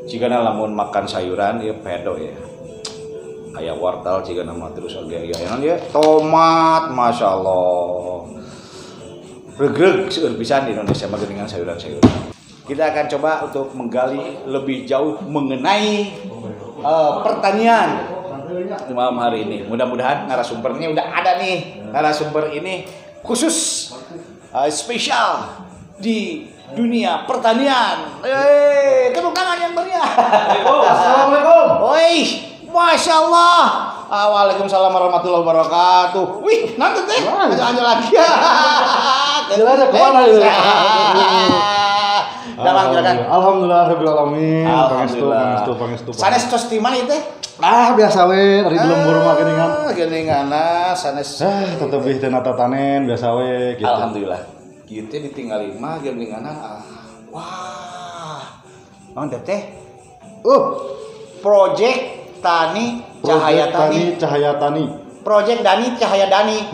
Jika lamun makan sayuran ya pedo ya. Kayak wortel jika nama terus agak ya tomat, masya Allah. Regreg seueur pisan di Indonesia mah dengan sayuran-sayuran. Kita akan coba untuk menggali lebih jauh mengenai pertanian di malam hari ini. Mudah-mudahan narasumbernya udah ada nih. Narasumber ini khusus spesial di dunia pertanian. Tepuk tangan yang meriah. Assalamualaikum. Woi, masya Allah. Waalaikumsalam warahmatullahi wabarakatuh. Wih, nanti teh aja lagi. Jalan kemana ya? Alhamdulillah rabbil alamin. Pangestu. Sanes tos di mana itu? Biasa we dari lembur mah geuningan. Geuninganna sanes. Tetep teh nata tanen biasa we gitu. Alhamdulillah. Kieu teh ditinggali mah geuninganna. Wah. Mantap teh. Project Tani Cahaya Tani. Project Dani Cahaya Dani.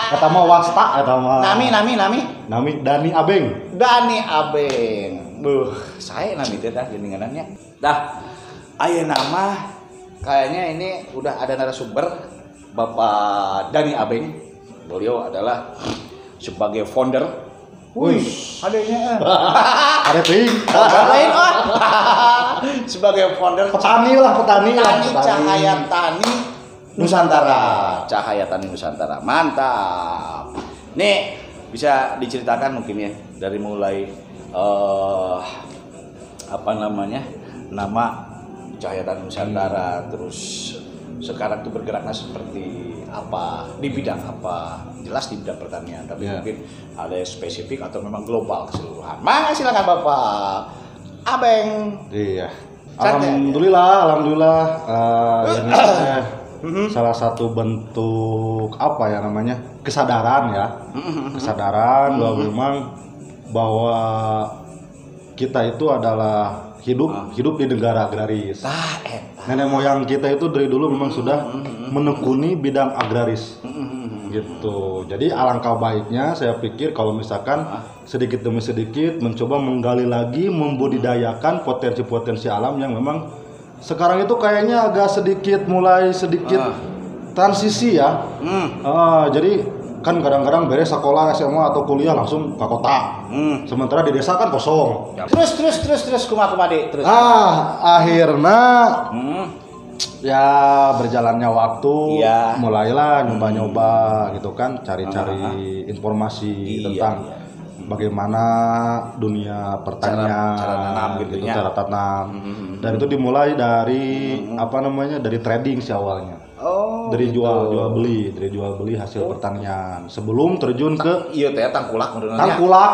Kata mah wasta eta mah. Nami Dani Abeng. Dani Abeng. Saya nami teh tah geuninganannya. Dah. Ayeuna nama kayaknya ini udah ada narasumber Bapak Dani Abeng. Beliau adalah sebagai founder. Wih, adanya. Ada ting. Lain sebagai founder petani. Cahaya Tani Nusantara. Cahaya Tani Nusantara. Mantap. Nih, bisa diceritakan mungkin ya dari mulai nama Cahaya Tani Nusantara, terus sekarang tuh bergeraknya seperti apa, di bidang apa? Jelas di bidang pertanian, tapi mungkin ada yang spesifik atau memang global keseluruhan. Mangga silakan Bapak Abeng. Iya. Alhamdulillah. Ini salah satu bentuk apa ya namanya, kesadaran ya, bahwa memang bahwa kita itu adalah hidup di negara agraris. Nenek moyang kita itu dari dulu memang sudah menekuni bidang agraris, gitu. Jadi alangkah baiknya saya pikir kalau misalkan sedikit demi sedikit mencoba menggali lagi, membudidayakan potensi-potensi alam yang memang sekarang itu kayaknya agak mulai sedikit transisi ya. Jadi kan kadang-kadang beres sekolah SMA atau kuliah langsung ke kota. Sementara di desa kan kosong. Terus kumaha Dek? Terus. Akhirnya ya berjalannya waktu, mulailah nyoba-nyoba gitu kan, cari-cari informasi tentang bagaimana dunia pertanian, cara nanam gitu ya. Cara tanam. Dan itu dimulai dari dari trading sih awalnya. Dari jual beli hasil pertanian sebelum terjun ke tangkulak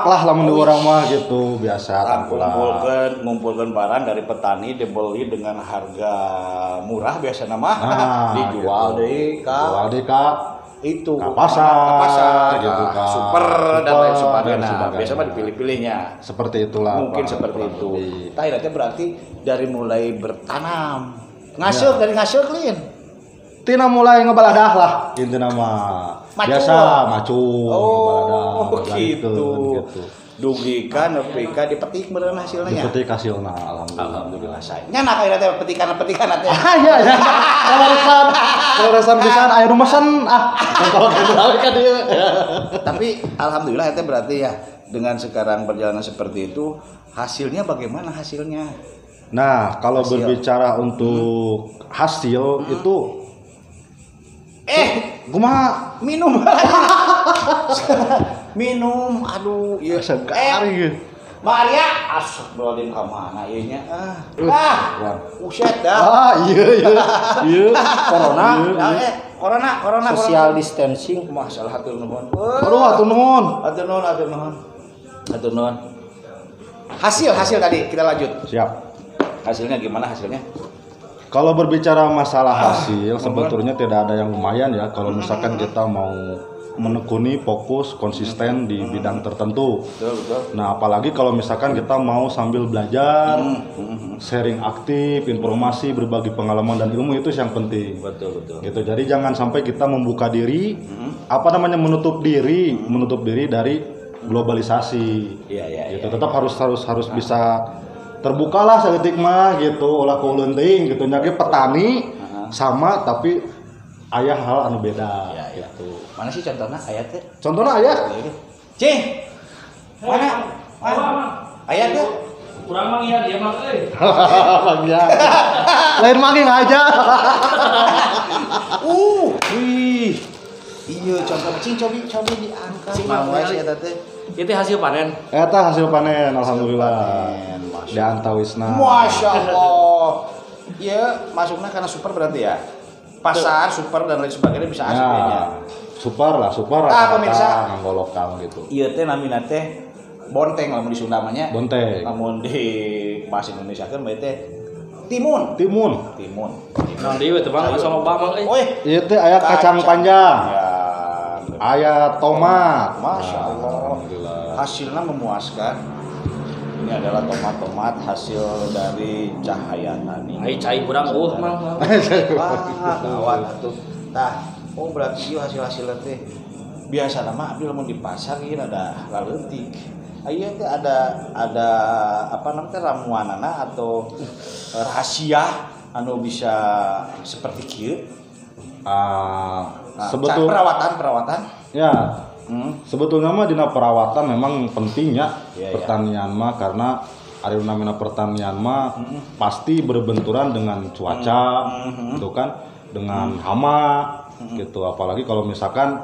lah lamun di orang mah gitu, biasa tangkulak. Ngumpulkan barang dari petani dibeli dengan harga murah biasa nama dijual gitu. Di itu pasar gitu kan, super dan lain sebagainya. Biasa mah dipilih-pilihnya. Seperti itulah. Mungkin seperti itu. Tapi berarti dari mulai bertanam, dari ngasil clean. Tina mulai ngebaladah lah, intinya mah. Biasa macul. Gitu. Dugikan, nepika, dipetik beneran hasilnya. Dipetik hasilnya, alhamdulillah saya. Nyana kayak teh petikan teh. Iya. Kalaresan pisan aya nu mesen Tapi alhamdulillah teh berarti ya dengan sekarang perjalanan seperti itu, hasilnya bagaimana hasilnya? Nah, kalau berbicara untuk hasil itu kumaha minum aduh ya segar gitu. Maria astagfirullahaladzim ka mana ieu nya uset dah iya corona social distancing masalah hatur nuhun hasil tadi kita lanjut. Siap. Hasilnya gimana hasilnya? Kalau berbicara masalah hasil, sebetulnya tidak ada yang lumayan ya. Kalau misalkan kita mau menekuni fokus konsisten di bidang tertentu. Betul. Nah, apalagi kalau misalkan kita mau sambil belajar, sharing aktif, informasi, berbagi pengalaman dan ilmu, itu yang penting. Betul. Gitu. Jadi jangan sampai kita membuka diri, menutup diri dari globalisasi. Iya. Gitu. gitu. Tetap harus bisa terbuka lah saeutik mah gitu, ulah kuleunting gitu nya ge petani sama tapi aya hal anu beda gitu. Mana sih contohnya aya teh? Contohnya aya Cing. Mana? Aya teh? Kurang mang iya dia mang euy. ya. Lain manging aja. Wih. Iya, contoh cing cobi diangkat. Cing Mau mah sih eta teh. Itu hasil panen. Eta hasil panen alhamdulillah. Masya Di antawisna. Masya Allah. Iya, masuknya karena super berarti ya. Pasar, super dan lain sebagainya bisa Ya, aslinya. super pemirsa. nganggo lokal gitu. Iya teh namina teh bonteng lamun di Sunda mah nya. Bonteng. Lamun di bahasa Indonesia kan bae teh timun. Timun. Naon deui teh bang sama bang mang euy. Weh, Ieu teh aya kacang panjang. ya. Aya tomat. Masya Allah. Alhamdulillah. Hasilnya memuaskan. Ini adalah tomat hasil dari cahaya tani. Ai cai urang mang. Wah, gawat atuh. Tah, oh berarti ieu hasil-hasilna teh biasa nama abdi lamun di pasar ieu ada laleutik. Aya teh ada apa namanya ramuanana atau rahasia anu bisa seperti kieu. Sebetulnya perawatan. ya sebetulnya mah dina perawatan memang pentingnya Iya, pertanian mah karena ari namina pertanian mah pasti berbenturan dengan cuaca gitu kan, dengan hama gitu, apalagi kalau misalkan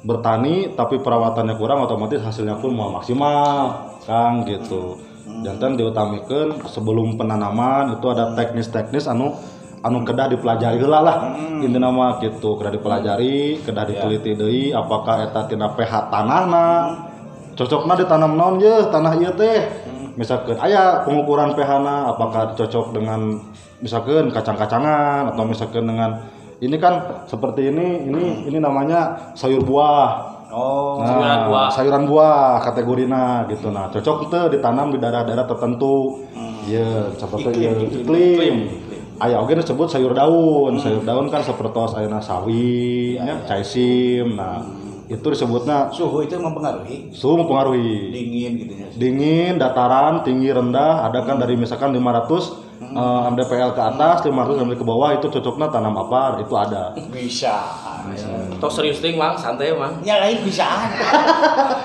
bertani tapi perawatannya kurang otomatis hasilnya pun mau maksimal kan gitu. Jantan diutamikeun sebelum penanaman itu ada teknis-teknis anu kedah dipelajari heula lah intina mah gitu, kedah dipelajari, kedah diteliti deui apakah eta tina pH tanahna cocokna ditanam naon ye tanah ieu teh. Misalkan aya pengukuran pH-na apakah cocok dengan misalkan kacang-kacangan atau misalkan dengan ini kan seperti ini namanya sayur buah. Oh, Sayuran buah kategorina gitu. Nah, cocok itu ditanam di daerah-daerah tertentu. Iya, seperti iklim. Aya oge disebut sayur daun. Sayur daun kan seperti ayeuna sawi, caisim. Nah, itu disebutnya suhu itu mempengaruhi. Suhu mempengaruhi. Dingin gitu ya. Dingin, dataran, tinggi, rendah, ada kan dari misalkan 500 mdpl ke atas, 500 mdpl ke bawah itu cocoknya tanam apa? Itu ada. Bisa. Tok serius ting mang, santai mang. Ya lain bisa.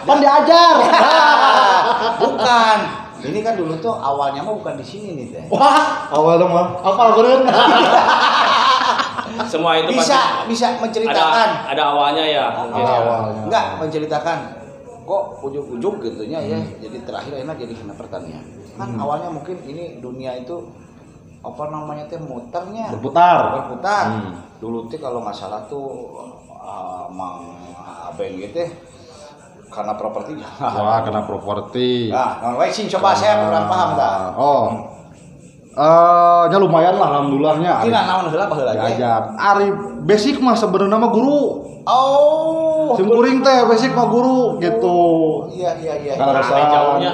Kan diajar. Bukan. Ini kan dulu tuh awalnya mah bukan di sini nih teh. Wah, awalnya mah apa beneran? Semua itu bisa menceritakan. ada awalnya ya. Mungkin ya. Awalnya. Enggak menceritakan. Kok ujung-ujung gitunya ya. Jadi terakhir enak jadi kena pertanian. Kan awalnya mungkin ini dunia itu apa namanya teh muternya. Berputar. Dulu teh kalau nggak salah tuh Mang Abeng gitu karena properti. Wah, kena properti. Nah, sing coba saya kurang paham dah. Nya lumayan lah alhamdulillahnya. Tina naon heula baheula ge. Diajar. Ari basic mah sebenarnya mah guru. Oh. Sim kuring teh basic mah guru gitu. Iya. Kalau Nah, jauhnya.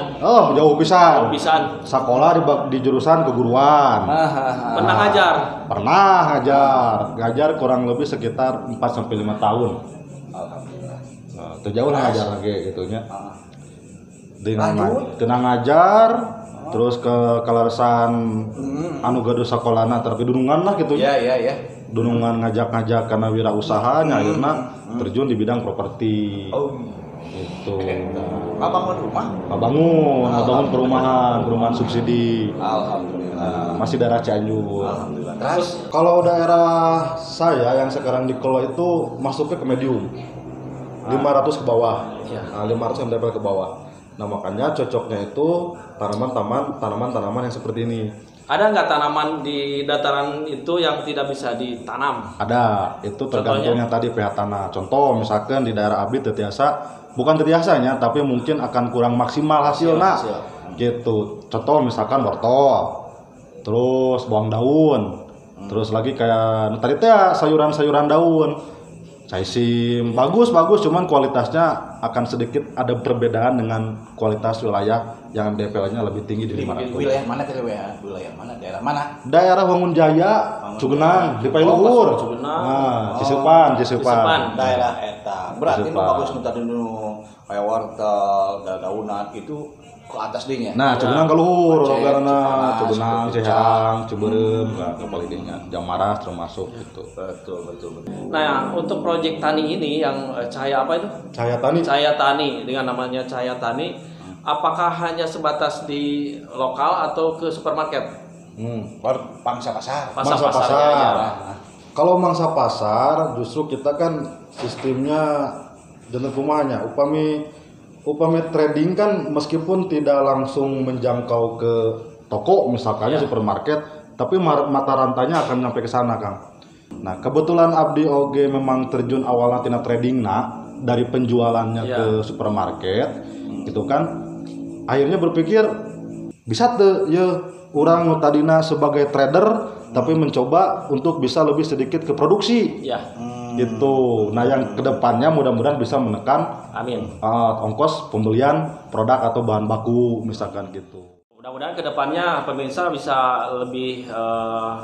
jauh pisan. Pisan. Sekolah di jurusan keguruan. Pernah ngajar. Pernah ngajar kurang lebih sekitar 4 sampai 5 tahun. Alhamdulillah. Nah, teu jauh lah ngajar lagi gitu nya. Lanjut. Kena ngajar terus ke kalaresan anu gaduh sakolana tapi dunungan lah gitu nya. Iya. Dunungan ngajak-ngajak karena wirausaha nya akhirna terjun di bidang properti. Oh. Gitu. Ngabangun rumah? Ngabangun perumahan subsidi. Alhamdulillah. Masih daerah Cianjur. Alhamdulillah. Terus Kalau daerah saya yang sekarang dikelola itu masuknya ke medium. 500 ke bawah. Iya. Nah, 500 mdpl ke bawah. Nah, makanya cocoknya itu tanaman-tanaman yang seperti ini. Ada nggak tanaman di dataran itu yang tidak bisa ditanam? Ada, itu tergantung yang tadi pH tanah. Contoh misalkan di daerah Abdi bukan tetiasanya, tapi mungkin akan kurang maksimal hasilnya. Gitu. Contoh misalkan wortel, terus bawang daun, terus lagi kayak tadi teh sayuran-sayuran daun. Caisim bagus, cuman kualitasnya akan sedikit ada perbedaan dengan kualitas wilayah yang DPL-nya lebih tinggi di 500. Wilayah mana teh wilayah mana? Daerah mana? Daerah Wangunjaya, Cugenang, di Pailuhur. Nah, Cisupan. Daerah eta. Berarti nu bagus nu tadi nu kayak wortel, daunan itu ke atas dinya. Nah, Cugenang ke luhur Aceh, karena Cipanas, Cugenang, Puncak. Ciherang, Ciberem, ke Palidingnya, Jamaras termasuk gitu. Betul. Nah, untuk proyek tani ini yang Cahaya apa itu? Cahaya Tani. Cahaya Tani dengan namanya Cahaya Tani, apakah hanya sebatas di lokal atau ke supermarket? Pangsa pasar. Pasar-pasar pasar. ya. Kalau mangsa pasar justru kita kan sistemnya jenis kumanya upami trading kan meskipun tidak langsung menjangkau ke toko misalkannya supermarket, tapi mata rantainya akan sampai ke sana, Kang. Nah, kebetulan Abdi Oge memang terjun awalnya tina trading dari penjualannya ke supermarket gitu kan. Akhirnya berpikir bisa tuh ya orang tadina sebagai trader tapi mencoba untuk bisa lebih sedikit ke produksi. Ya. Gitu. Nah, yang kedepannya mudah-mudahan bisa menekan Amin. ongkos pembelian produk atau bahan baku misalkan gitu. Mudah-mudahan kedepannya pemirsa bisa lebih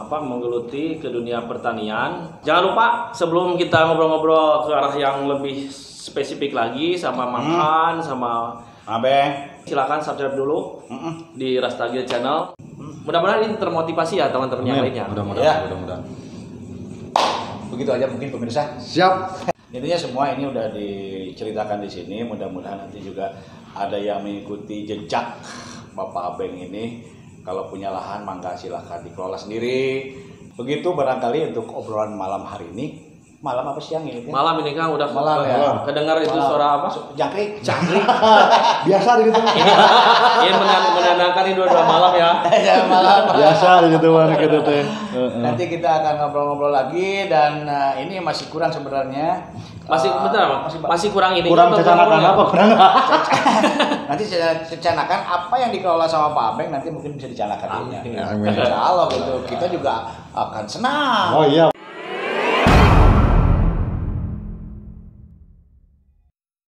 menggeluti ke dunia pertanian. Jangan lupa sebelum kita ngobrol-ngobrol ke arah yang lebih spesifik lagi sama makan sama Abeng. silakan subscribe dulu di Rastagil Channel. Mudah-mudahan ini termotivasi ya teman-teman yang lainnya. Mudah-mudahan. Begitu aja mungkin pemirsa. Siap. Intinya semua ini udah diceritakan di sini. Mudah-mudahan nanti juga ada yang mengikuti jejak Bapak Abeng ini. Kalau punya lahan, mangga silahkan dikelola sendiri. Begitu barangkali untuk obrolan malam hari ini. Malam apa siang ini? Malam ini Kang udah Malam ya. kedengar itu suara apa? Jangkrik. Biasa gitu. Ini menandakan ini dua malam ya. Ya malam. Biasa gitu mana gitu teh. Nanti kita akan ngobrol-ngobrol lagi dan ini masih kurang sebenarnya. Masih kurang ini. Kurang cecanakan apa? Kurang. Nanti cecanakan apa yang dikelola sama Pak Abeng nanti mungkin bisa dicanakan. Amin. Insya Allah gitu. Kita juga akan senang. Oh iya.